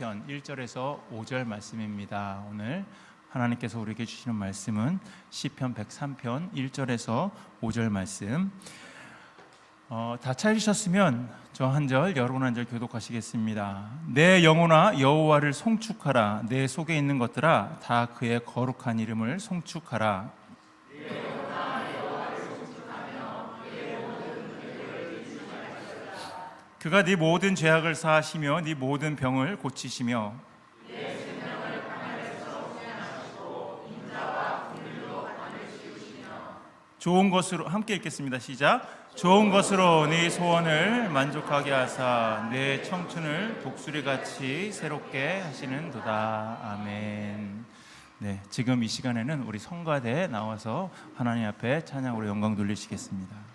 103편 1절에서 5절 말씀입니다. 오늘 하나님께서 우리에게 주시는 말씀은 시편 103편 1절에서 5절 말씀. 다 찾으셨으면 저 한 절, 여러분 한 절 교독하시겠습니다. 내 영혼아 여호와를 송축하라. 내 속에 있는 것들아 다 그의 거룩한 이름을 송축하라. 그가 네 모든 죄악을 사하시며 네 모든 병을 고치시며 좋은 것으로, 함께 읽겠습니다. 시작. 좋은 것으로 네 소원을 만족하게 하사 내 청춘을 독수리같이 새롭게 하시는도다. 아멘. 네, 지금 이 시간에는 우리 성가대 나와서 하나님 앞에 찬양으로 영광 돌리시겠습니다.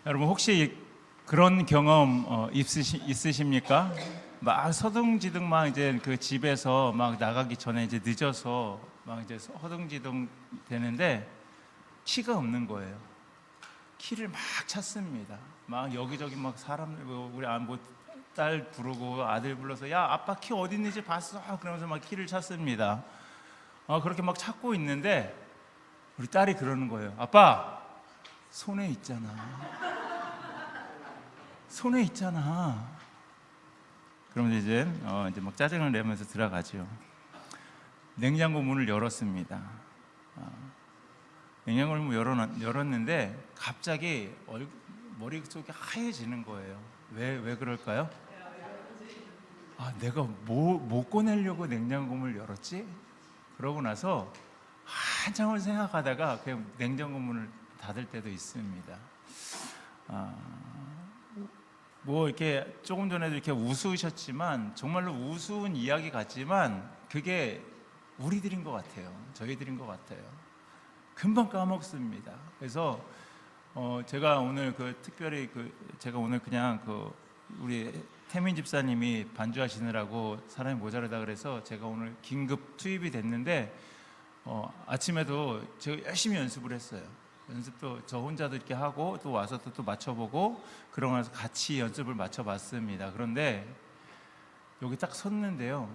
여러분 혹시 그런 경험 있으십니까? 막 서둥지둥 막 이제 그 집에서 막 나가기 전에 이제 늦어서 막 이제 허둥지둥 되는데 키가 없는 거예요. 키를 막 찾습니다. 막 여기저기 막 사람 우리 딸 부르고 아들 불러서 야 아빠 키 어디 있는지 봤어? 그러면서 막 키를 찾습니다. 그렇게 막 찾고 있는데 우리 딸이 그러는 거예요. 아빠 손에 있잖아. 손에 있잖아. 그러면 이제 막 짜증을 내면서 들어가죠. 냉장고 문을 열었습니다. 냉장고를 열었는데 갑자기 머릿속이 하얘지는 거예요. 왜 그럴까요? 내가 뭐 꺼내려고 냉장고 문을 열었지? 그러고 나서 한참을 생각하다가 그냥 냉장고 문을 닫을 때도 있습니다. 뭐 이렇게 조금 전에도 이렇게 웃으셨지만 정말로 우스운 이야기 같지만 그게 우리들인 것 같아요. 저희들인 것 같아요. 금방 까먹습니다. 그래서 제가 오늘 특별히 제가 오늘 그냥 우리 태민 집사님이 반주하시느라고 사람이 모자르다 그래서 제가 오늘 긴급 투입이 됐는데 아침에도 제가 열심히 연습을 했어요. 연습도 저 혼자도 이렇게 하고 또 와서 또 맞춰보고 그러고 나서 같이 연습을 맞춰봤습니다. 그런데 여기 딱 섰는데요,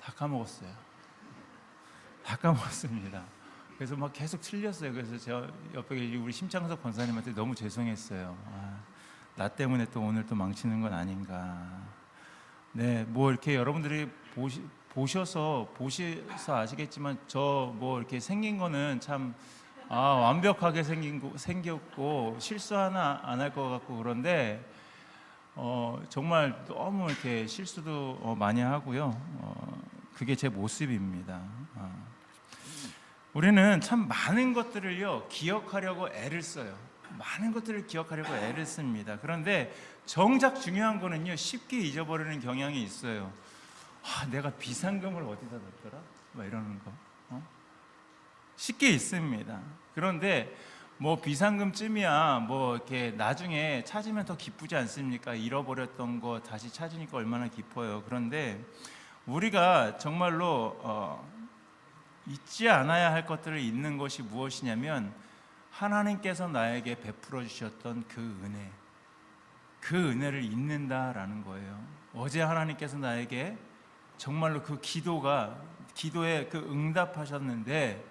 다 까먹었어요. 다 까먹었습니다. 그래서 막 계속 틀렸어요. 그래서 제가 옆에 우리 심창석 권사님한테 너무 죄송했어요. 나 때문에 또 오늘 또 망치는 건 아닌가. 네, 뭐 이렇게 여러분들이 보셔서 아시겠지만 저 뭐 이렇게 생긴 거는 참 완벽하게 생겼고 실수 하나 안 할 것 같고 그런데 정말 너무 이렇게 실수도 많이 하고요. 그게 제 모습입니다. 우리는 참 많은 것들을요 기억하려고 애를 써요. 많은 것들을 기억하려고 애를 씁니다. 그런데 정작 중요한 거는요 쉽게 잊어버리는 경향이 있어요. 내가 비상금을 어디다 넣었더라? 막 이러는 거 쉽게 있습니다. 그런데 뭐 비상금쯤이야 뭐 이렇게 나중에 찾으면 더 기쁘지 않습니까? 잃어버렸던 거 다시 찾으니까 얼마나 기뻐요. 그런데 우리가 정말로 잊지 않아야 할 것들을 잊는 것이 무엇이냐면 하나님께서 나에게 베풀어 주셨던 그 은혜를 잊는다라는 거예요. 어제 하나님께서 나에게 정말로 기도에 응답하셨는데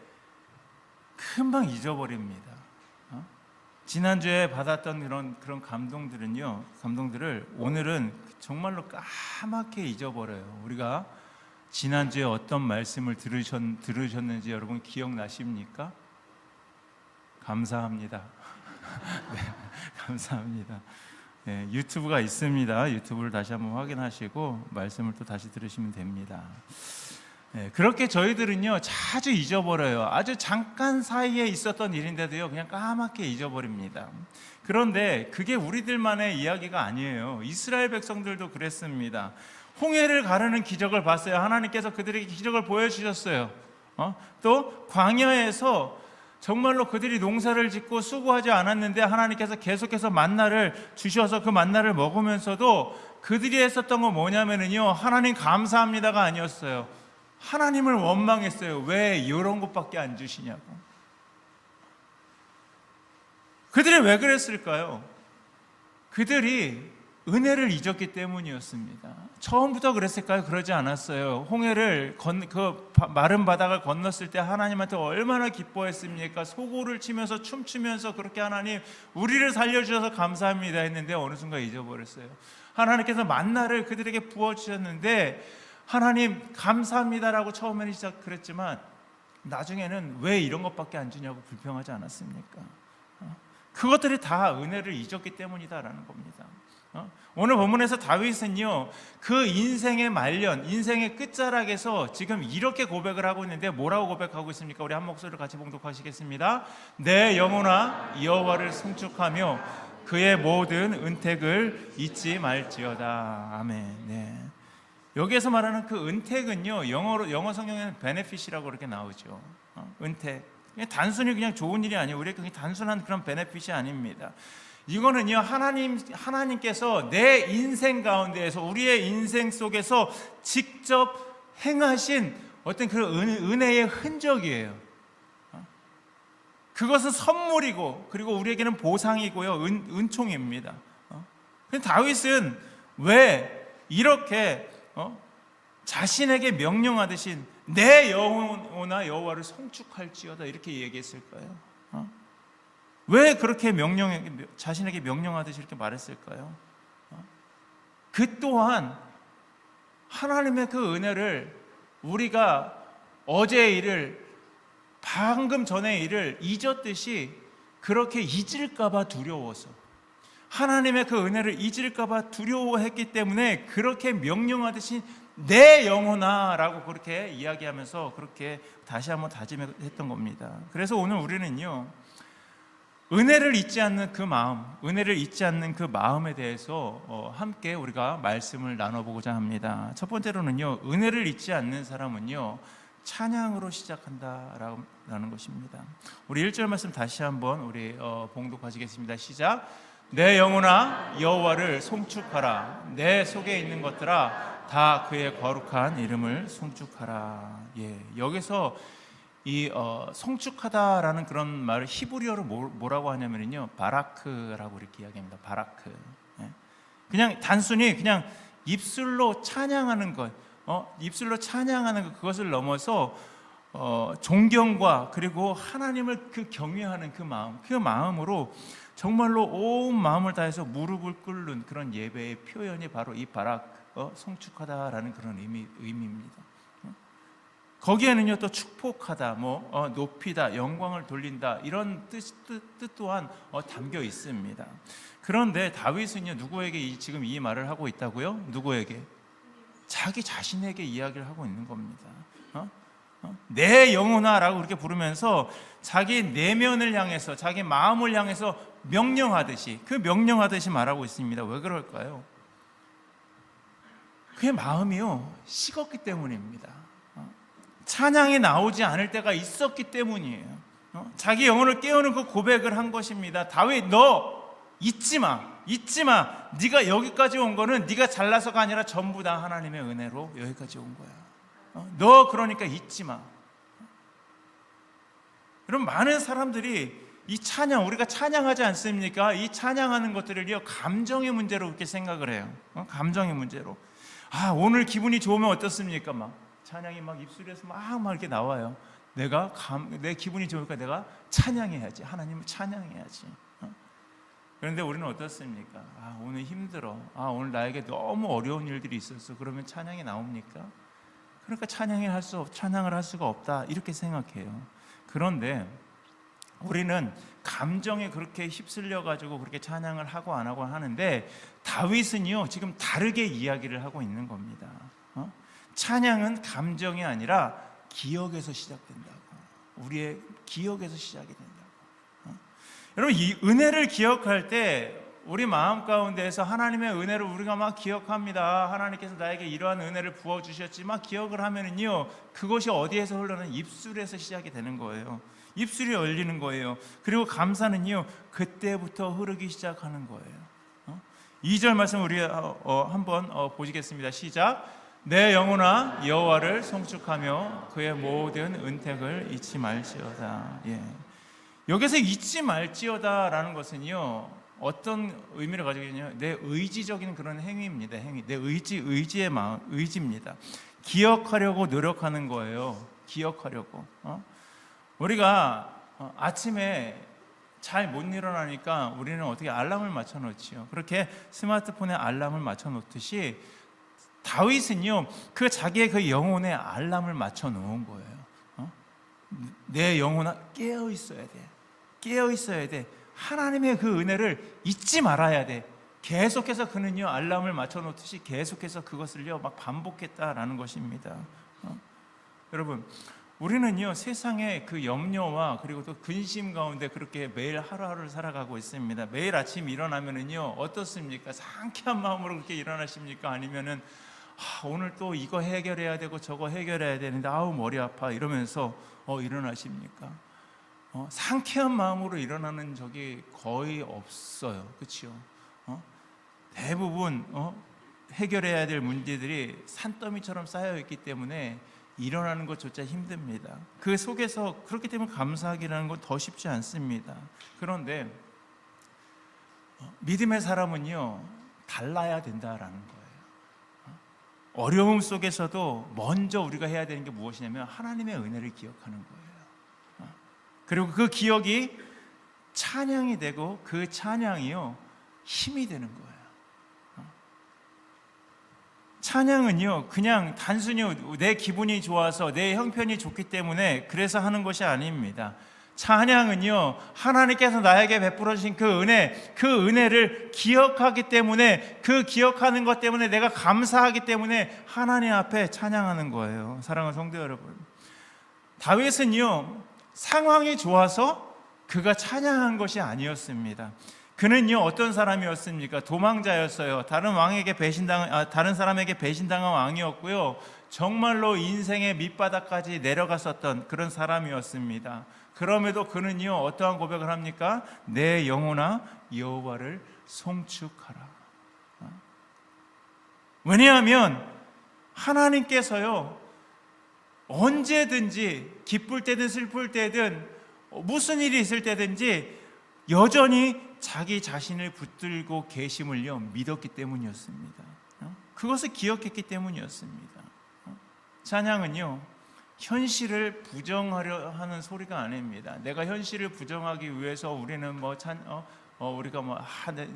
금방 잊어버립니다. 지난주에 받았던 그런 감동들을 오늘은 정말로 까맣게 잊어버려요. 우리가 지난주에 어떤 말씀을 들으셨는지 여러분 기억나십니까? 감사합니다. 네, 감사합니다. 네, 유튜브가 있습니다. 유튜브를 다시 한번 확인하시고 말씀을 또 다시 들으시면 됩니다. 네, 그렇게 저희들은요 자주 잊어버려요. 아주 잠깐 사이에 있었던 일인데도요 그냥 까맣게 잊어버립니다. 그런데 그게 우리들만의 이야기가 아니에요. 이스라엘 백성들도 그랬습니다. 홍해를 가르는 기적을 봤어요. 하나님께서 그들에게 기적을 보여주셨어요. 또 광야에서 정말로 그들이 농사를 짓고 수고하지 않았는데 하나님께서 계속해서 만나를 주셔서 그 만나를 먹으면서도 그들이 했었던 건 뭐냐면요 하나님 감사합니다가 아니었어요. 하나님을 원망했어요. 왜 이런 것밖에 안 주시냐고. 그들이 왜 그랬을까요? 그들이 은혜를 잊었기 때문이었습니다. 처음부터 그랬을까요? 그러지 않았어요. 홍해를 그 마른 바닥을 건넜을 때 하나님한테 얼마나 기뻐했습니까? 소고를 치면서 춤추면서 그렇게 하나님 우리를 살려주셔서 감사합니다 했는데 어느 순간 잊어버렸어요. 하나님께서 만나를 그들에게 부어주셨는데 하나님 감사합니다라고 처음에는 그랬지만 나중에는 왜 이런 것밖에 안 주냐고 불평하지 않았습니까? 그것들이 다 은혜를 잊었기 때문이다라는 겁니다. 오늘 본문에서 다윗은요 그 인생의 말년, 인생의 끝자락에서 지금 이렇게 고백을 하고 있는데 뭐라고 고백하고 있습니까? 우리 한 목소리를 같이 봉독하시겠습니다. 내 영혼아 여호와를 송축하며 그의 모든 은택을 잊지 말지어다. 아멘. 네. 여기에서 말하는 그 은택은요 영어 성경에는 benefit이라고 그렇게 나오죠. 은택. 단순히 그냥 좋은 일이 아니에요. 우리에게 그냥 단순한 그런 베네핏이 아닙니다. 이거는요 하나님께서 내 인생 가운데에서 우리의 인생 속에서 직접 행하신 어떤 그런 은혜의 흔적이에요. 그것은 선물이고 그리고 우리에게는 보상이고요 은총입니다. 다윗은 왜 이렇게 자신에게 명령하듯이 내 영혼아 여호와를 송축할지어다 이렇게 얘기했을까요? 왜 그렇게 자신에게 명령하듯이 이렇게 말했을까요? 그 또한 하나님의 그 은혜를 우리가 어제의 일을, 방금 전의 일을 잊었듯이 그렇게 잊을까봐 두려워서, 하나님의 그 은혜를 잊을까봐 두려워했기 때문에 그렇게 명령하듯이 내 영혼아 라고 그렇게 이야기하면서 그렇게 다시 한번 다짐했던 겁니다. 그래서 오늘 우리는요, 은혜를 잊지 않는 그 마음, 은혜를 잊지 않는 그 마음에 대해서 함께 우리가 말씀을 나눠보고자 합니다. 첫 번째로는요, 은혜를 잊지 않는 사람은요, 찬양으로 시작한다라는 것입니다. 우리 1절 말씀 다시 한번 우리 봉독하시겠습니다. 시작. 내 영혼아 여호와를 송축하라. 내 속에 있는 것들아 다 그의 거룩한 이름을 송축하라. 여기서 이 송축하다라는 그런 말을 히브리어로 뭐라고 하냐면요, 바라크라고 이렇게 이야기합니다. 바라크. 그냥 단순히 그냥 입술로 찬양하는 것, 입술로 찬양하는 것, 그것을 넘어서 존경과 그리고 하나님을 그 경외하는 그 마음, 그 마음으로 정말로 온 마음을 다해서 무릎을 꿇는 그런 예배의 표현이 바로 이 송축하다라는 그런 의미입니다. 거기에는요 또 축복하다, 높이다, 영광을 돌린다, 이런 뜻 또한 담겨 있습니다. 그런데 다윗은요 누구에게 지금 이 말을 하고 있다고요? 누구에게? 자기 자신에게 이야기를 하고 있는 겁니다. 내 영혼아라고 그렇게 부르면서 자기 내면을 향해서, 자기 마음을 향해서 명령하듯이 말하고 있습니다. 왜 그럴까요? 그의 마음이요 식었기 때문입니다. 찬양이 나오지 않을 때가 있었기 때문이에요. 자기 영혼을 깨우는 그 고백을 한 것입니다. 다윗, 너 잊지 마. 네가 여기까지 온 거는 네가 잘나서가 아니라 전부 다 하나님의 은혜로 여기까지 온 거야. 너 그러니까 잊지 마. 여러분, 많은 사람들이 이 찬양, 우리가 찬양하지 않습니까? 이 찬양하는 것들을요 감정의 문제로 그렇게 생각을 해요. 감정의 문제로. 오늘 기분이 좋으면 어떻습니까? 찬양이 입술에서 막 이렇게 나와요. 내 기분이 좋으니까 내가 찬양해야지. 하나님을 찬양해야지. 그런데 우리는 어떻습니까? 오늘 힘들어. 오늘 나에게 너무 어려운 일들이 있었어. 그러면 찬양이 나옵니까? 그러니까 찬양을 할 수가 없다. 이렇게 생각해요. 그런데 우리는 감정에 그렇게 휩쓸려 가지고 그렇게 찬양을 하고 안 하고 하는데, 다윗은요 지금 다르게 이야기를 하고 있는 겁니다. 찬양은 감정이 아니라 기억에서 시작된다고. 우리의 기억에서 시작이 된다고. 여러분, 이 은혜를 기억할 때 우리 마음 가운데에서 하나님의 은혜를 우리가 막 기억합니다. 하나님께서 나에게 이러한 은혜를 부어주셨지 막 기억을 하면은요, 그것이 어디에서 흘러나는 입술에서 시작이 되는 거예요. 입술이 열리는 거예요. 그리고 감사는요 그때부터 흐르기 시작하는 거예요. 2절 말씀 우리 한번 보시겠습니다. 시작. 내 영혼아 여호와를 송축하며 그의 모든 은택을 잊지 말지어다. 여기서 잊지 말지어다라는 것은요 어떤 의미를 가지고 있냐면 내 의지적인 그런 행위입니다. 내 의지의 마음, 의지입니다. 기억하려고 노력하는 거예요. 기억하려고. 우리가 아침에 잘 못 일어나니까 우리는 어떻게 알람을 맞춰 놓지요. 그렇게 스마트폰에 알람을 맞춰 놓듯이 다윗은요 자기의 그 영혼에 알람을 맞춰 놓은 거예요. 내 영혼아 깨어 있어야 돼. 하나님의 그 은혜를 잊지 말아야 돼. 계속해서 그는요 알람을 맞춰 놓듯이 계속해서 그것을요 막 반복했다라는 것입니다. 여러분, 우리는요 세상의 그 염려와 그리고 또 근심 가운데 그렇게 매일 하루하루를 살아가고 있습니다. 매일 아침 일어나면은요 어떻습니까? 상쾌한 마음으로 그렇게 일어나십니까? 아니면은 오늘 또 이거 해결해야 되고 저거 해결해야 되는데 머리 아파 이러면서 일어나십니까? 상쾌한 마음으로 일어나는 적이 거의 없어요. 그렇죠? 대부분 해결해야 될 문제들이 산더미처럼 쌓여 있기 때문에 일어나는 것조차 힘듭니다. 그 속에서 그렇기 때문에 감사하기라는 건 더 쉽지 않습니다. 그런데 믿음의 사람은요 달라야 된다라는 거예요. 어려움 속에서도 먼저 우리가 해야 되는 게 무엇이냐면 하나님의 은혜를 기억하는 거예요. 그리고 그 기억이 찬양이 되고 그 찬양이요 힘이 되는 거예요. 찬양은요 그냥 단순히 내 기분이 좋아서 내 형편이 좋기 때문에 그래서 하는 것이 아닙니다. 찬양은요 하나님께서 나에게 베풀어 주신 그 은혜를 기억하기 때문에, 그 기억하는 것 때문에 내가 감사하기 때문에 하나님 앞에 찬양하는 거예요. 사랑하는 성도 여러분, 다윗은요 상황이 좋아서 그가 찬양한 것이 아니었습니다. 그는요 어떤 사람이었습니까? 도망자였어요. 다른 사람에게 배신당한 왕이었고요, 정말로 인생의 밑바닥까지 내려갔었던 그런 사람이었습니다. 그럼에도 그는요 어떠한 고백을 합니까? 내 영혼아 여호와를 송축하라. 왜냐하면 하나님께서요 언제든지 기쁠 때든 슬플 때든 무슨 일이 있을 때든지 여전히 자기 자신을 붙들고 계심을요 믿었기 때문이었습니다. 그것을 기억했기 때문이었습니다. 찬양은요 현실을 부정하려 하는 소리가 아닙니다. 내가 현실을 부정하기 위해서 우리는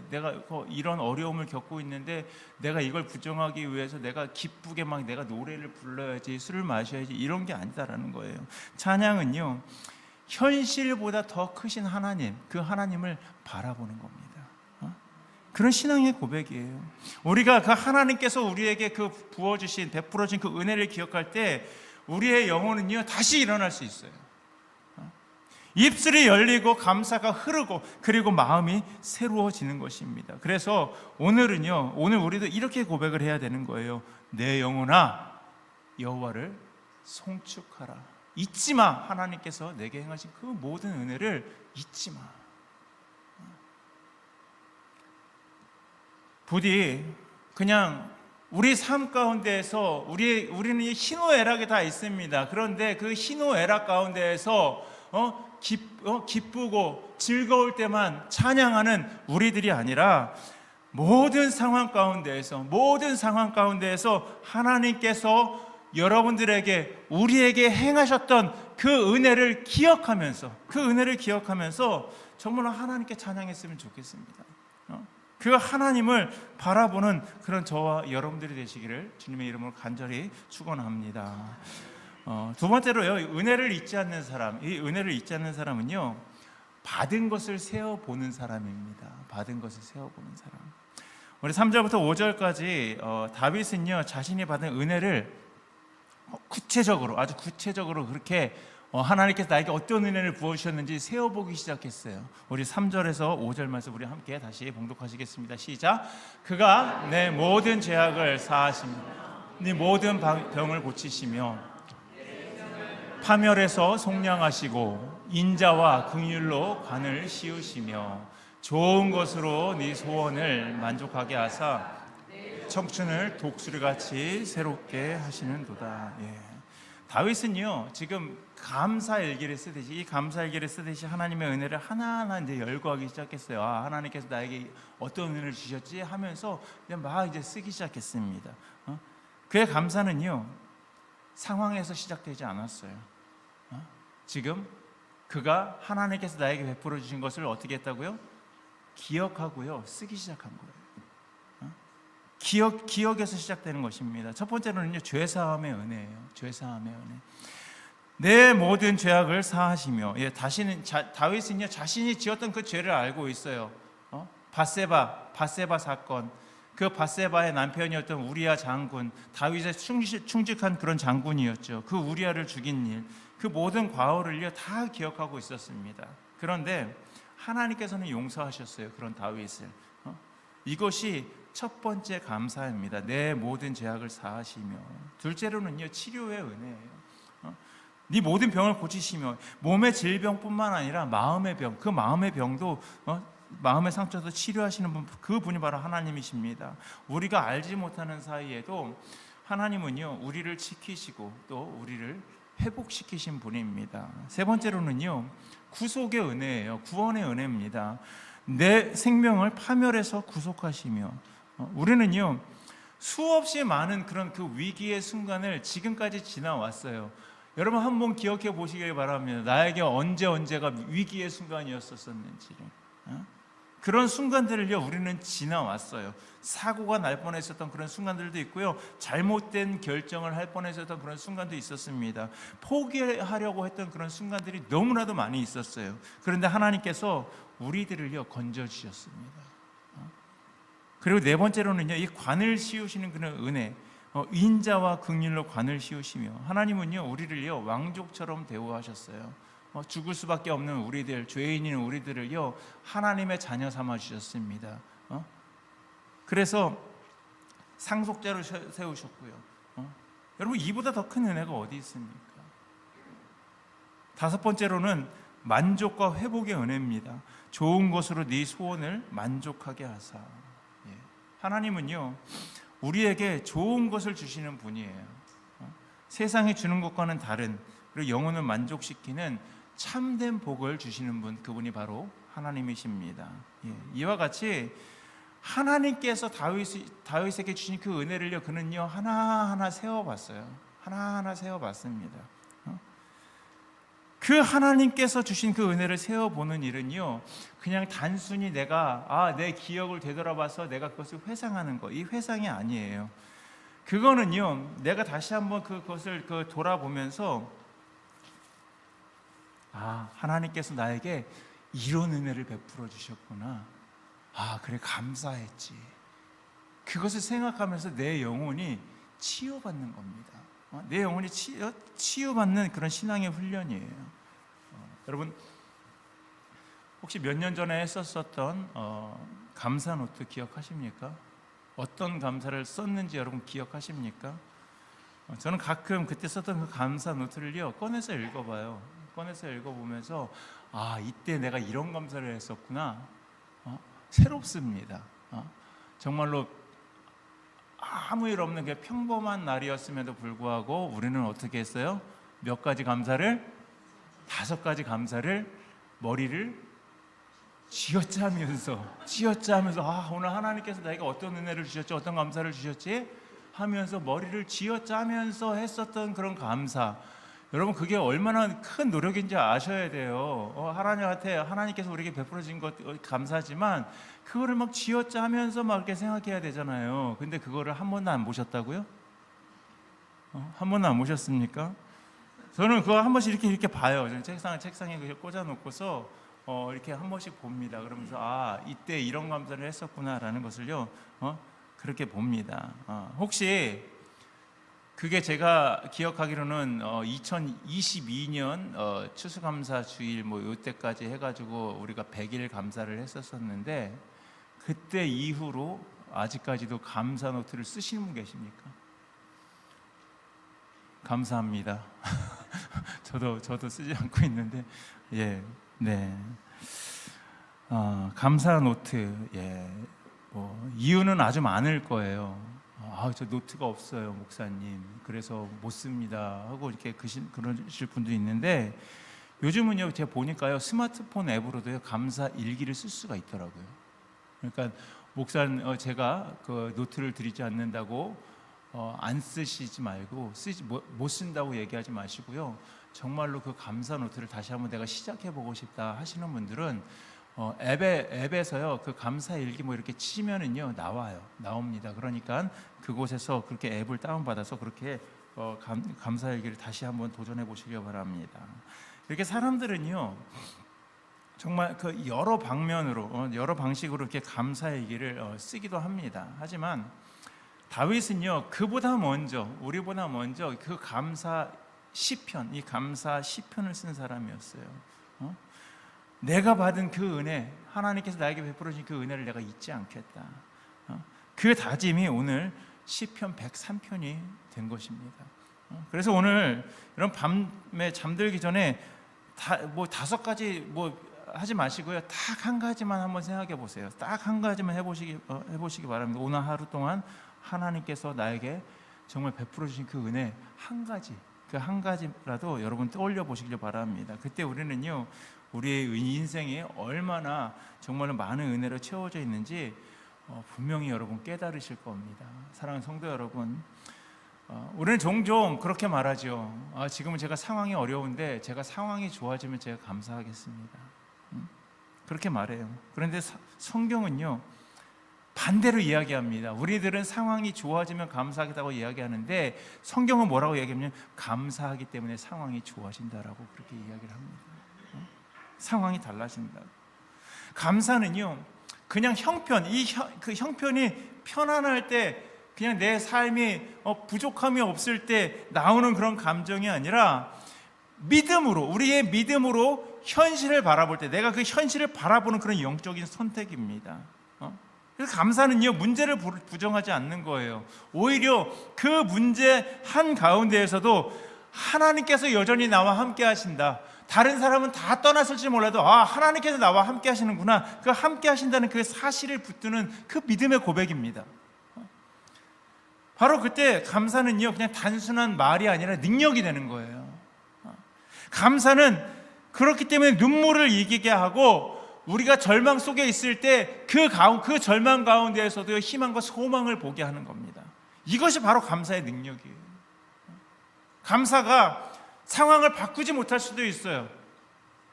내가 이런 어려움을 겪고 있는데 내가 이걸 부정하기 위해서 내가 기쁘게 내가 노래를 불러야지, 술을 마셔야지, 이런 게 아니다라는 거예요. 찬양은요 현실보다 더 크신 하나님, 그 하나님을 바라보는 겁니다. 그런 신앙의 고백이에요. 우리가 그 하나님께서 우리에게 그 부어주신, 베풀어진 그 은혜를 기억할 때 우리의 영혼은요 다시 일어날 수 있어요. 입술이 열리고 감사가 흐르고 그리고 마음이 새로워지는 것입니다. 그래서 오늘 우리도 이렇게 고백을 해야 되는 거예요. 내 영혼아 여호와를 송축하라. 잊지 마. 하나님께서 내게 행하신 그 모든 은혜를 잊지 마. 부디 그냥 우리 삶 가운데에서 우리는 희노애락이 다 있습니다. 그런데 그 희노애락 가운데에서 기쁘고 즐거울 때만 찬양하는 우리들이 아니라 모든 상황 가운데에서 하나님께서 여러분들에게, 우리에게 행하셨던 그 은혜를 기억하면서 정말로 하나님께 찬양했으면 좋겠습니다. 그 하나님을 바라보는 그런 저와 여러분들이 되시기를 주님의 이름으로 간절히 축원합니다. 두 번째로요, 은혜를 잊지 않는 사람. 이 은혜를 잊지 않는 사람은요, 받은 것을 세어보는 사람입니다. 받은 것을 세어보는 사람. 우리 3절부터 5절까지 다윗은요 자신이 받은 은혜를 아주 구체적으로 그렇게 하나님께서 나에게 어떤 은혜를 부어주셨는지 세어보기 시작했어요. 우리 3절에서 5절 말씀 우리 함께 다시 봉독하시겠습니다. 시작. 그가 내 모든 죄악을 사하시며 네 모든 병을 고치시며 파멸에서 속량하시고 인자와 긍휼로 관을 씌우시며 좋은 것으로 네 소원을 만족하게 하사 청춘을 독수리같이 새롭게 하시는도다. 다윗은요 지금 감사일기를 쓰듯이, 이 감사일기를 쓰듯이 하나님의 은혜를 하나하나 이제 열거하기 시작했어요. 하나님께서 나에게 어떤 은혜를 주셨지 하면서 막 이제 쓰기 시작했습니다. 그의 감사는요 상황에서 시작되지 않았어요. 지금 그가 하나님께서 나에게 베풀어 주신 것을 어떻게 했다고요? 기억하고요 쓰기 시작한 거예요. 기억에서 시작되는 것입니다. 첫 번째로는요 죄사함의 은혜예요. 죄사함의 은혜. 내 모든 죄악을 사하시며, 다윗은요 자신이 지었던 그 죄를 알고 있어요. 밧세바 사건, 그 밧세바의 남편이었던 우리야 장군, 다윗의 충직한 그런 장군이었죠. 그 우리야를 죽인 일, 그 모든 과오를요 다 기억하고 있었습니다. 그런데 하나님께서는 용서하셨어요. 그런 다윗을. 이것이 첫 번째 감사입니다. 내 모든 죄악을 사하시며. 둘째로는요 치료의 은혜예요. 네 모든 병을 고치시며, 몸의 질병뿐만 아니라 마음의 병, 그 마음의 병도 마음의 상처도 치료하시는 분, 그분이 바로 하나님이십니다. 우리가 알지 못하는 사이에도 하나님은요 우리를 지키시고 또 우리를 회복시키신 분입니다. 세 번째로는요 구속의 은혜예요. 구원의 은혜입니다. 내 생명을 파멸해서 구속하시며, 우리는요 수없이 많은 그런 그 위기의 순간을 지금까지 지나왔어요. 여러분 한번 기억해 보시길 바랍니다. 나에게 언제가 위기의 순간이었었는지를. 그런 순간들을요 우리는 지나왔어요. 사고가 날 뻔했었던 그런 순간들도 있고요, 잘못된 결정을 할 뻔했었던 그런 순간도 있었습니다. 포기하려고 했던 그런 순간들이 너무나도 많이 있었어요. 그런데 하나님께서 우리들을요 건져주셨습니다. 그리고 네 번째로는요, 이 관을 씌우시는 그런 은혜, 인자와 긍휼로 관을 씌우시며, 하나님은요 우리를요 왕족처럼 대우하셨어요. 죽을 수밖에 없는 우리들, 죄인인 우리들을요 하나님의 자녀 삼아 주셨습니다. 그래서 상속자로 세우셨고요. 여러분, 이보다 더 큰 은혜가 어디 있습니까? 다섯 번째로는 만족과 회복의 은혜입니다. 좋은 것으로 네 소원을 만족하게 하사. 하나님은요 우리에게 좋은 것을 주시는 분이에요. 세상이 주는 것과는 다른, 그리고 영혼을 만족시키는 참된 복을 주시는 분, 그분이 바로 하나님이십니다. 이와 같이 하나님께서 다윗에게 주신 그 은혜를요 그는요 하나하나 세워봤어요. 하나하나 세워봤습니다. 그 하나님께서 주신 그 은혜를 세워보는 일은요 그냥 단순히 내가 내 기억을 되돌아봐서 내가 그것을 회상하는 거, 이 회상이 아니에요. 그거는요 내가 다시 한번 그것을 돌아보면서 하나님께서 나에게 이런 은혜를 베풀어 주셨구나, 그래 감사했지, 그것을 생각하면서 내 영혼이 치유받는 겁니다. 내 영혼이 치유받는 그런 신앙의 훈련이에요. 여러분, 혹시 몇 년 전에 했었던 감사 노트 기억하십니까? 어떤 감사를 썼는지 여러분 기억하십니까? 저는 가끔 그때 썼던 그 감사 노트를요 꺼내서 읽어봐요. 꺼내서 읽어보면서 이때 내가 이런 감사를 했었구나. 새롭습니다. 정말로 아무 일 없는 게 평범한 날이었음에도 불구하고 우리는 어떻게 했어요? 몇 가지 감사를, 5가지 감사를 머리를 쥐어짜면서 오늘 하나님께서 나에게 어떤 은혜를 주셨지, 어떤 감사를 주셨지 하면서 머리를 쥐어짜면서 했었던 그런 감사, 여러분 그게 얼마나 큰 노력인지 아셔야 돼요. 하나님께서 우리에게 베풀어 주신 것 감사하지만 그거를 막 쥐어짜면서 막 이렇게 생각해야 되잖아요. 근데 그거를 한 번도 안 보셨다고요? 한 번도 안 보셨습니까? 저는 그거 한 번씩 이렇게 봐요. 저는 책상에 꽂아놓고서 이렇게 한 번씩 봅니다. 그러면서 이때 이런 감사를 했었구나라는 것을요 그렇게 봅니다. 혹시 그게 제가 기억하기로는 2022년 추수감사 주일 이때까지 해가지고 우리가 100일 감사를 했었는데, 그때 이후로 아직까지도 감사 노트를 쓰시는 분 계십니까? 감사합니다. 저도 쓰지 않고 있는데, 감사 노트, 이유는 아주 많을 거예요. 저 노트가 없어요, 목사님. 그래서 못 씁니다. 하고 이렇게 그러실 분도 있는데, 요즘은요, 제가 보니까요, 스마트폰 앱으로도요, 감사 일기를 쓸 수가 있더라고요. 그러니까 목사님, 제가 그 노트를 드리지 않는다고 안 쓰시지 말고, 못 쓴다고 얘기하지 마시고요. 정말로 그 감사 노트를 다시 한번 내가 시작해보고 싶다 하시는 분들은 앱에서요 그 감사 일기 이렇게 치면은요 나옵니다. 그러니까 그곳에서 그렇게 앱을 다운받아서 그렇게 감사 일기를 다시 한번 도전해 보시기 바랍니다. 이렇게 사람들은요 정말 그 여러 방면으로 여러 방식으로 이렇게 감사 일기를 쓰기도 합니다. 하지만 다윗은요 우리보다 먼저 그 감사 시편, 이 감사 시편을 쓴 사람이었어요. 내가 받은 그 은혜, 하나님께서 나에게 베풀어 주신 그 은혜를 내가 잊지 않겠다. 그 다짐이 오늘 시편 103편이 된 것입니다. 그래서 오늘 이런 밤에 잠들기 전에 5가지 하지 마시고요. 딱 한 가지만 한번 생각해 보세요. 딱 한 가지만 해보시기 바랍니다. 오늘 하루 동안 하나님께서 나에게 정말 베풀어 주신 그 은혜 한 가지라도 여러분 떠올려 보시길 바랍니다. 그때 우리는요 우리의 인생이 얼마나 정말로 많은 은혜로 채워져 있는지 분명히 여러분 깨달으실 겁니다. 사랑하는 성도 여러분, 우리는 종종 그렇게 말하죠. 지금은 제가 상황이 어려운데 제가 상황이 좋아지면 제가 감사하겠습니다. 그렇게 말해요. 그런데 성경은요 반대로 이야기합니다. 우리들은 상황이 좋아지면 감사하겠다고 이야기하는데 성경은 뭐라고 이야기하냐면 감사하기 때문에 상황이 좋아진다라고 그렇게 이야기를 합니다. 상황이 달라진다. 감사는요 그냥 형편, 그 형편이 편안할 때, 그냥 내 삶이 부족함이 없을 때 나오는 그런 감정이 아니라 믿음으로, 우리의 믿음으로 현실을 바라볼 때, 내가 그 현실을 바라보는 그런 영적인 선택입니다. 그래서 감사는요 문제를 부정하지 않는 거예요. 오히려 그 문제 한 가운데에서도 하나님께서 여전히 나와 함께 하신다. 다른 사람은 다 떠났을지 몰라도 하나님께서 나와 함께 하시는구나, 그 함께 하신다는 그 사실을 붙드는 그 믿음의 고백입니다. 바로 그때 감사는요 그냥 단순한 말이 아니라 능력이 되는 거예요. 감사는 그렇기 때문에 눈물을 이기게 하고, 우리가 절망 속에 있을 때 그 절망 가운데에서도 희망과 소망을 보게 하는 겁니다. 이것이 바로 감사의 능력이에요. 감사가 상황을 바꾸지 못할 수도 있어요.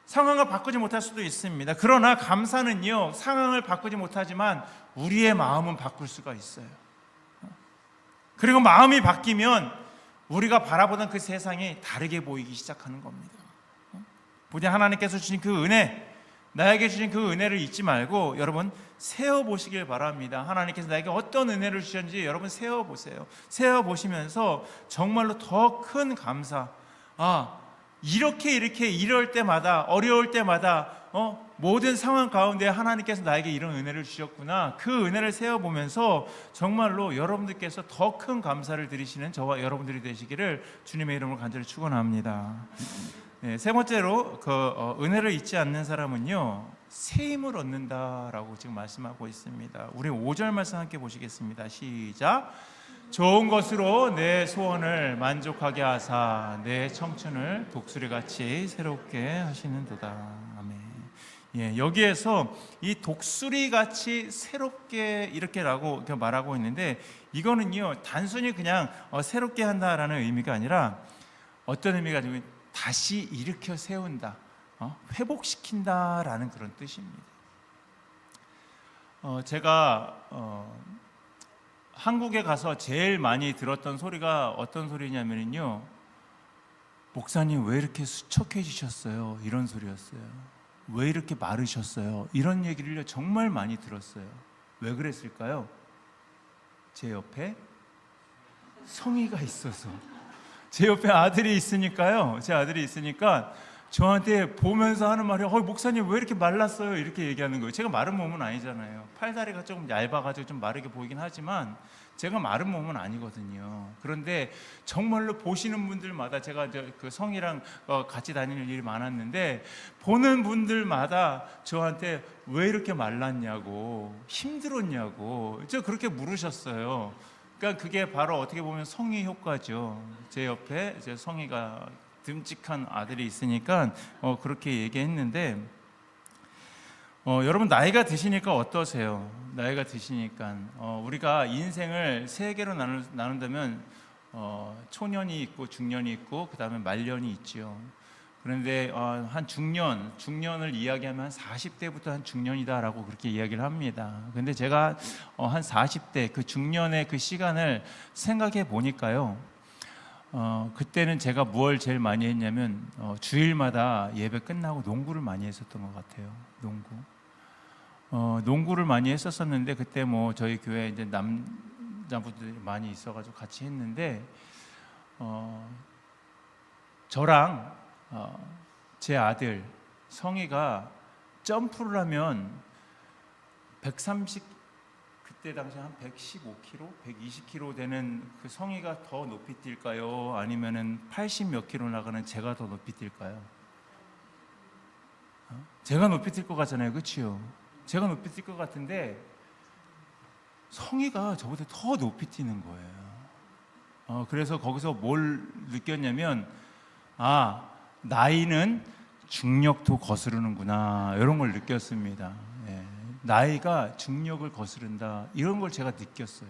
상황을 바꾸지 못할 수도 있습니다. 그러나 감사는요 상황을 바꾸지 못하지만 우리의 마음은 바꿀 수가 있어요. 그리고 마음이 바뀌면 우리가 바라보던 그 세상이 다르게 보이기 시작하는 겁니다. 부디 하나님께서 주신 그 은혜, 나에게 주신 그 은혜를 잊지 말고 여러분 세어보시길 바랍니다. 하나님께서 나에게 어떤 은혜를 주셨는지 여러분 세어보세요. 세어보시면서 정말로 더 큰 감사, 이렇게 이럴 때마다, 어려울 때마다 모든 상황 가운데 하나님께서 나에게 이런 은혜를 주셨구나, 그 은혜를 세어보면서 정말로 여러분들께서 더 큰 감사를 드리시는 저와 여러분들이 되시기를 주님의 이름으로 간절히 축원합니다. 세 번째로 은혜를 잊지 않는 사람은요 새 힘을 얻는다라고 지금 말씀하고 있습니다. 우리 5절 말씀 함께 보시겠습니다. 시작. 좋은 것으로 내 소원을 만족하게 하사 내 청춘을 독수리같이 새롭게 하시는도다. 아멘. 여기에서 이 독수리같이 새롭게 이렇게라고 말하고 있는데, 이거는요 단순히 그냥 새롭게 한다라는 의미가 아니라 어떤 의미가 되면 다시 일으켜 세운다, 회복시킨다라는 그런 뜻입니다. 제가 한국에 가서 제일 많이 들었던 소리가 어떤 소리냐면요, 목사님 왜 이렇게 수척해지셨어요? 이런 소리였어요. 왜 이렇게 마르셨어요? 이런 얘기를 정말 많이 들었어요. 왜 그랬을까요? 제 옆에 성희가 있어서, 제 옆에 아들이 있으니까요. 제 아들이 있으니까 저한테 보면서 하는 말이 목사님 왜 이렇게 말랐어요? 이렇게 얘기하는 거예요. 제가 마른 몸은 아니잖아요. 팔다리가 조금 얇아가지고 좀 마르게 보이긴 하지만 제가 마른 몸은 아니거든요. 그런데 정말로 보시는 분들마다, 제가 그 성이랑 같이 다니는 일이 많았는데 보는 분들마다 저한테 왜 이렇게 말랐냐고, 힘들었냐고 그렇게 물으셨어요. 그러니까 그게 바로 어떻게 보면 성의 효과죠. 제 옆에 이제 성의가 듬직한 아들이 있으니까 그렇게 얘기했는데, 여러분 나이가 드시니까 어떠세요? 나이가 드시니까 우리가 인생을 세 개로 나눈다면 초년이 있고 중년이 있고 그 다음에 말년이 있죠. 그런데 한 중년을 이야기하면 한 40대부터 한 중년이다라고 그렇게 이야기를 합니다. 근데 제가 한 40대 그 중년의 그 시간을 생각해 보니까요, 그때는 제가 뭘 제일 많이 했냐면 주일마다 예배 끝나고 농구를 많이 했었던 것 같아요. 농구를 많이 했었는데 그때 저희 교회 이제 남자분들이 많이 있어가지고 같이 했는데 저랑 제 아들 성희가 점프를 하면 130, 그때 당시 한 115kg, 120kg 되는 그 성희가 더 높이 뛸까요? 아니면은 80 몇 킬로 나가는 제가 더 높이 뛸까요? 제가 높이 뛸 것 같잖아요, 그렇지요? 제가 높이 뛸 것 같은데 성희가 저보다 더 높이 뛰는 거예요. 그래서 거기서 뭘 느꼈냐면, 나이는 중력도 거스르는구나, 이런 걸 느꼈습니다. 나이가 중력을 거스른다, 이런 걸 제가 느꼈어요.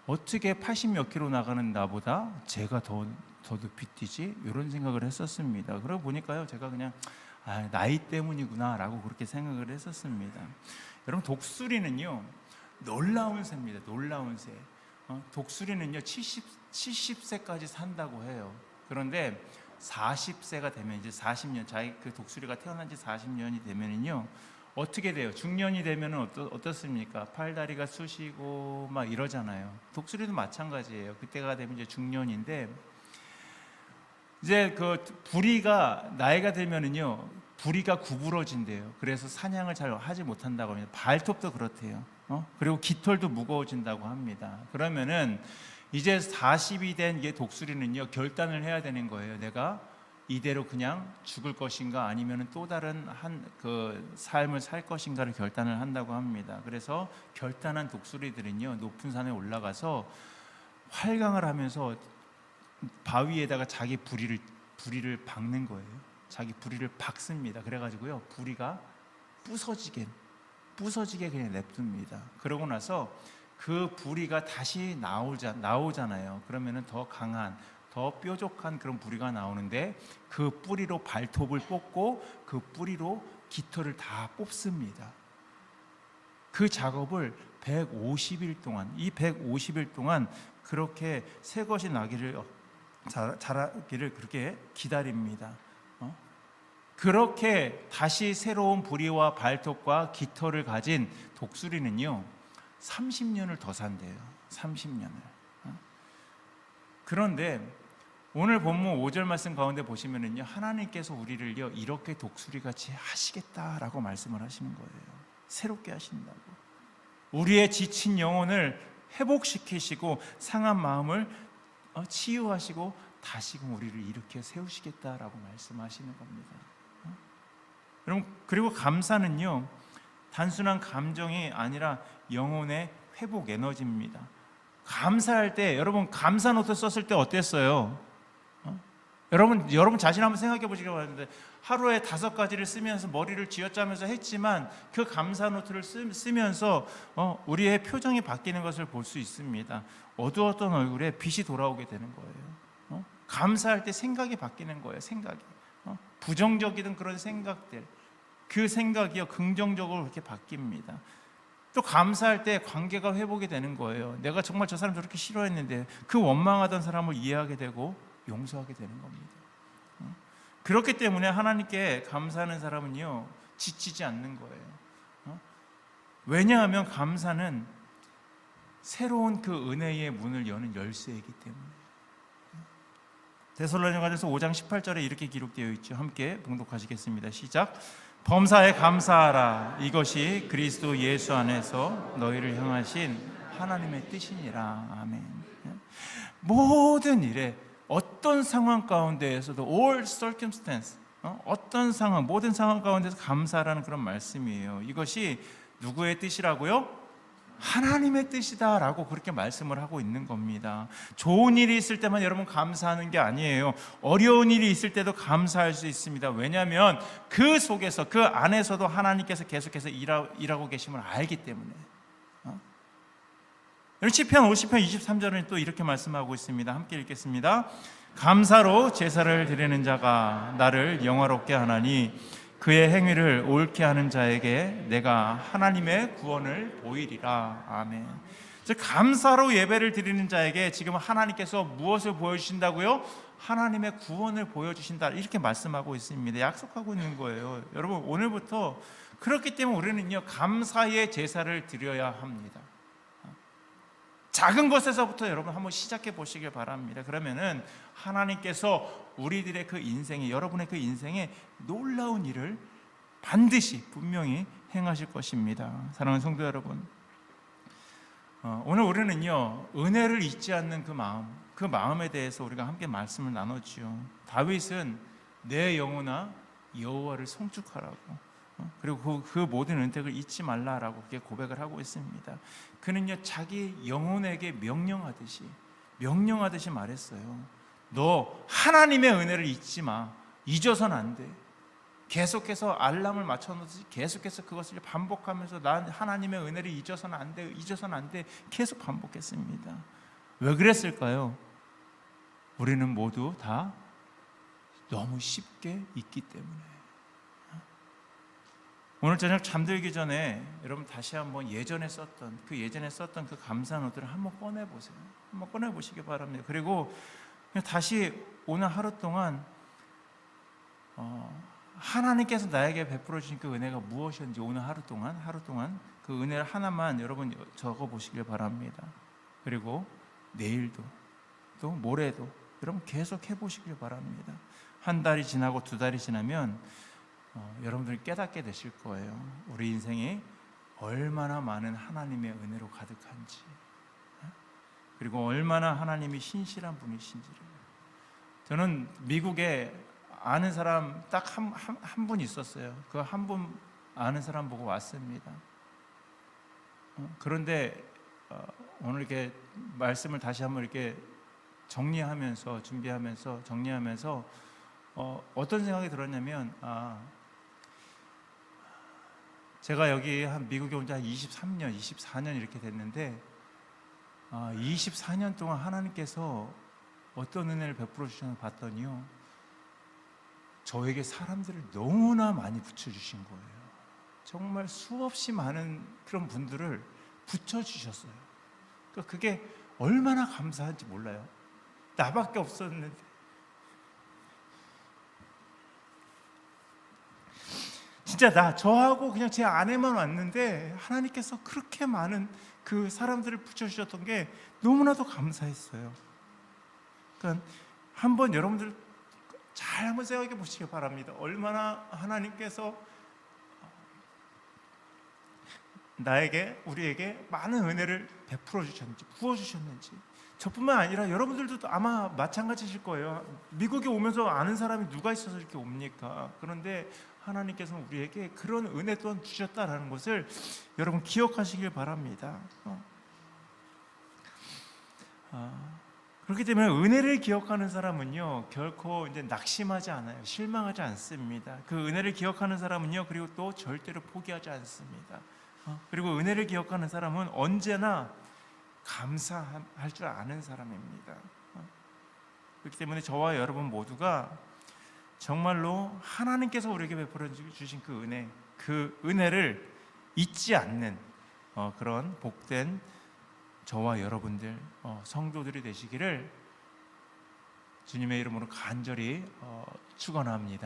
어떻게 80몇 킬로 나가는 나보다 제가 더 높이 뛰지? 이런 생각을 했었습니다. 그러고 보니까요, 제가 그냥 나이 때문이구나 라고 그렇게 생각을 했었습니다. 여러분, 독수리는요 놀라운 새입니다. 놀라운 새. 독수리는요 70세까지 산다고 해요. 그런데 40세가 되면, 이제 40년, 자기 그 독수리가 태어난 지 40년이 되면은요 어떻게 돼요? 중년이 되면은 어떻습니까? 팔다리가 쑤시고 막 이러잖아요. 독수리도 마찬가지예요. 그때가 되면 이제 중년인데, 이제 그 부리가 나이가 되면은요 부리가 구부러진대요. 그래서 사냥을 잘 하지 못한다고 합니다. 발톱도 그렇대요. 그리고 깃털도 무거워진다고 합니다. 그러면은 이제 40이 된 이 독수리는요 결단을 해야 되는 거예요. 내가 이대로 그냥 죽을 것인가, 아니면 또 다른 그 삶을 살 것인가를 결단을 한다고 합니다. 그래서 결단한 독수리들은요 높은 산에 올라가서 활강을 하면서 바위에다가 자기 부리를 박는 거예요. 자기 부리를 박습니다. 그래가지고요 부리가 부서지게 그냥 냅둡니다. 그러고 나서 그 부리가 다시 나오잖아요. 그러면은 더 강한, 더 뾰족한 그런 부리가 나오는데, 그 뿌리로 발톱을 뽑고 그 뿌리로 깃털을 다 뽑습니다. 그 작업을 150일 동안, 이 150일 동안 그렇게 새 것이 자라기를 그렇게 기다립니다. 그렇게 다시 새로운 부리와 발톱과 깃털을 가진 독수리는요 30년을 더 산대요. 30년을. 그런데 오늘 본문 5절 말씀 가운데 보시면은요 하나님께서 우리를요 이렇게 독수리같이 하시겠다라고 말씀을 하시는 거예요. 새롭게 하신다고. 우리의 지친 영혼을 회복시키시고 상한 마음을 치유하시고 다시금 우리를 일으켜 세우시겠다라고 말씀하시는 겁니다. 여러분, 그리고 감사는요 단순한 감정이 아니라 영혼의 회복 에너지입니다. 감사할 때, 여러분 감사 노트 썼을 때 어땠어요? 여러분 자신 한번 생각해 보시기 바랍니다. 하루에 5가지를 쓰면서 머리를 쥐어짜면서 했지만 그 감사 노트를 쓰면서 우리의 표정이 바뀌는 것을 볼 수 있습니다. 어두웠던 얼굴에 빛이 돌아오게 되는 거예요. 감사할 때 생각이 바뀌는 거예요. 생각이 부정적이던 그런 생각들, 그 생각이요 긍정적으로 그렇게 바뀝니다. 또 감사할 때 관계가 회복이 되는 거예요. 내가 정말 저 사람 저렇게 싫어했는데 그 원망하던 사람을 이해하게 되고 용서하게 되는 겁니다. 그렇기 때문에 하나님께 감사하는 사람은요 지치지 않는 거예요. 왜냐하면 감사는 새로운 그 은혜의 문을 여는 열쇠이기 때문에. 데살로니가전서 5장 18절에 이렇게 기록되어 있죠. 함께 봉독하시겠습니다. 시작. 범사에 감사하라. 이것이 그리스도 예수 안에서 너희를 향하신 하나님의 뜻이니라. 아멘. 모든 일에, 어떤 상황 가운데에서도 all circumstance, 어떤 상황, 모든 상황 가운데서 감사라는 그런 말씀이에요. 이것이 누구의 뜻이라고요? 하나님의 뜻이다라고 그렇게 말씀을 하고 있는 겁니다. 좋은 일이 있을 때만 여러분 감사하는 게 아니에요. 어려운 일이 있을 때도 감사할 수 있습니다. 왜냐하면 그 속에서, 그 안에서도 하나님께서 계속해서 일하고 계심을 알기 때문에. 시편 50편 23절은 또 이렇게 말씀하고 있습니다. 함께 읽겠습니다. 감사로 제사를 드리는 자가 나를 영화롭게 하나니 그의 행위를 옳게 하는 자에게 내가 하나님의 구원을 보이리라. 아멘. 즉 감사로 예배를 드리는 자에게 지금 하나님께서 무엇을 보여주신다고요? 하나님의 구원을 보여주신다, 이렇게 말씀하고 있습니다. 약속하고 있는 거예요. 여러분, 오늘부터 그렇기 때문에 우리는요 감사의 제사를 드려야 합니다. 작은 것에서부터 여러분 한번 시작해 보시길 바랍니다. 그러면은 하나님께서 우리들의 그 인생에, 여러분의 그 인생에 놀라운 일을 반드시 분명히 행하실 것입니다. 사랑하는 성도 여러분, 오늘 우리는요 은혜를 잊지 않는 그 마음에 대해서 우리가 함께 말씀을 나눴죠. 다윗은 내 영혼아 여호와를 송축하라고, 그리고 그 모든 은택을 잊지 말라라고 그렇게 고백을 하고 있습니다. 그는요 자기 영혼에게 명령하듯이 말했어요. 너 하나님의 은혜를 잊지 마. 잊어서는 안 돼. 계속해서 알람을 맞춰놓듯이 계속해서 그것을 반복하면서 난 하나님의 은혜를 잊어서는 안 돼, 잊어서는 안 돼, 계속 반복했습니다. 왜 그랬을까요? 우리는 모두 다 너무 쉽게 잊기 때문에. 오늘 저녁 잠들기 전에 여러분 다시 한번 예전에 썼던 그 감사 노트를 한번 꺼내보세요. 한번 꺼내보시기 바랍니다. 그리고 그냥 다시 오늘 하루 동안 하나님께서 나에게 베풀어 주신 그 은혜가 무엇이었는지 오늘 하루 동안 그 은혜를 하나만 여러분 적어 보시길 바랍니다. 그리고 내일도 또 모레도 여러분 계속 해보시길 바랍니다. 한 달이 지나고 두 달이 지나면 여러분들이 깨닫게 되실 거예요. 우리 인생이 얼마나 많은 하나님의 은혜로 가득한지, 그리고 얼마나 하나님이 신실한 분이신지를. 저는 미국에 아는 사람 딱 한 분 있었어요. 그 한 분 아는 사람 보고 왔습니다. 그런데 오늘 이렇게 말씀을 다시 한번 이렇게 준비하면서 정리하면서 어떤 생각이 들었냐면, 제가 여기 미국에 온 지 한 23년, 24년 이렇게 됐는데 24년 동안 하나님께서 어떤 은혜를 베풀어 주셨나 봤더니요, 저에게 사람들을 너무나 많이 붙여주신 거예요. 정말 수없이 많은 그런 분들을 붙여주셨어요. 그러니까 그게 얼마나 감사한지 몰라요. 나밖에 없었는데. 진짜 저하고 그냥 제 아내만 왔는데 하나님께서 그렇게 많은 그 사람들을 붙여주셨던 게 너무나도 감사했어요. 그러니까 한번 여러분들 잘 한번 생각해 보시기 바랍니다. 얼마나 하나님께서 우리에게 많은 은혜를 베풀어 주셨는지, 부어 주셨는지. 저뿐만 아니라 여러분들도 아마 마찬가지실 거예요. 미국에 오면서 아는 사람이 누가 있어서 이렇게 옵니까? 그런데 하나님께서 우리에게 그런 은혜 또한 주셨다라는 것을 여러분 기억하시길 바랍니다. 그렇기 때문에 은혜를 기억하는 사람은요, 결코 이제 낙심하지 않아요. 실망하지 않습니다. 그 은혜를 기억하는 사람은요, 그리고 또 절대로 포기하지 않습니다. 그리고 은혜를 기억하는 사람은 언제나 감사할 줄 아는 사람입니다. 그렇기 때문에 저와 여러분 모두가 정말로 하나님께서 우리에게 베풀어 주신 그 은혜를 잊지 않는 그런 복된 저와 여러분들 성도들이 되시기를 주님의 이름으로 간절히 축원합니다.